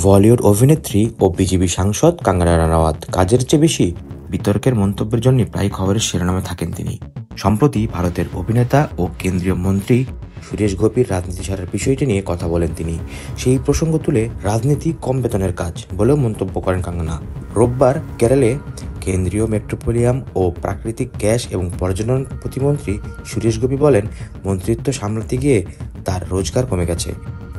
বলিউড অভিনেত্রী ও বিজেপি সাংসদ কঙ্গনা রানাওয়াত কাজের চেয়ে বেশি বিতর্কের মন্তব্যের জন্য প্রায় খবরের শিরোনামে থাকেন তিনি। সম্প্রতি ভারতের অভিনেতা ও কেন্দ্রীয় মন্ত্রী সুরেশ গোপীর রাজনীতি ছাড়ার বিষয়টি নিয়ে কথা বলেন তিনি। সেই প্রসঙ্গ তুলে রাজনীতি কম বেতনের কাজ বলেও মন্তব্য করেন কঙ্গনা। রোববার কেরলে কেন্দ্রীয় পেট্রোলিয়াম ও প্রাকৃতিক গ্যাস এবং পর্যটন প্রতিমন্ত্রী সুরেশ গোপী বলেন, মন্ত্রিত্ব সামলাতে গিয়ে তার রোজগার কমে গেছে,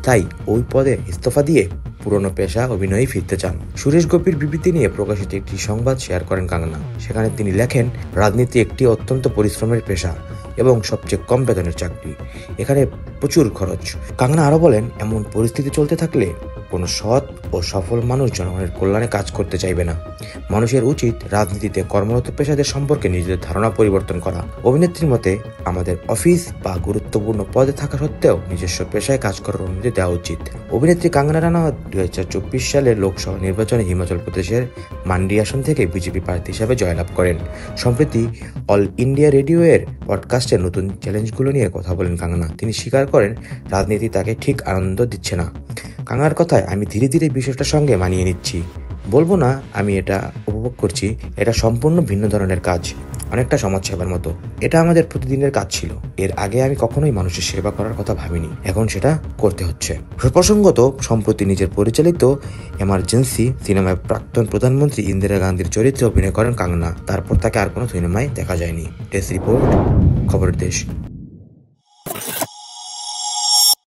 তাই ওই পদে ইস্তফা দিয়ে পুরনো পেশা অভিনয়ে ফিরতে চান। সুরেশ গোপীর বিবৃতি নিয়ে প্রকাশিত একটি সংবাদ শেয়ার করেন কঙ্গনা। সেখানে তিনি লেখেন, রাজনীতি একটি অত্যন্ত পরিশ্রমের পেশা এবং সবচেয়ে কম বেতনের চাকরি। এখানে প্রচুর খরচ। কঙ্গনা আরও বলেন, এমন পরিস্থিতি চলতে থাকলে কোনো সৎ ও সফল মানুষ জনগণের কল্যাণে কাজ করতে চাইবে না। মানুষের উচিত রাজনীতিতে কর্মরত পেশাদের সম্পর্কে নিজেদের ধারণা পরিবর্তন করা। অভিনেত্রীর মতে, আমাদের অফিস বা গুরুত্বপূর্ণ পদে থাকা সত্ত্বেও নিজস্ব পেশায় কাজ করার অনুমতি দেওয়া উচিত। অভিনেত্রী কঙ্গনা রানাওয়াত 2024 সালের লোকসভা নির্বাচনে হিমাচল প্রদেশের মান্ডি আসন থেকে বিজেপি প্রার্থী হিসাবে জয়লাভ করেন। সম্প্রতি অল ইন্ডিয়া রেডিও এর পডকাস্টে নতুন চ্যালেঞ্জগুলো নিয়ে কথা বলেন কঙ্গনা। তিনি স্বীকার করেন, রাজনীতি তাকে ঠিক আনন্দ দিচ্ছে না। কঙ্গনার কথায়, আমি ধীরে ধীরে বিষয়টার সঙ্গে মানিয়ে নিচ্ছি। বলবো না আমি এটা উপভোগ করছি, এটা সম্পূর্ণ ভিন্ন ধরনের কাজ, অনেকটা সমাজসেবার মতো। এটা আমাদের প্রতিদিনের কাজ ছিল। এর আগে আমি কখনোই মানুষের সেবা করার কথা ভাবিনি, এখন সেটা করতে হচ্ছে। প্রসঙ্গত, সম্প্রতি নিজের পরিচালিত এমার্জেন্সি সিনেমায় প্রাক্তন প্রধানমন্ত্রী ইন্দিরা গান্ধীর চরিত্রে অভিনয় করেন কঙ্গনা। তারপর তাকে আর কোনো সিনেমায় দেখা যায়নি। ডেস্ক রিপোর্ট, খবরের দেশ।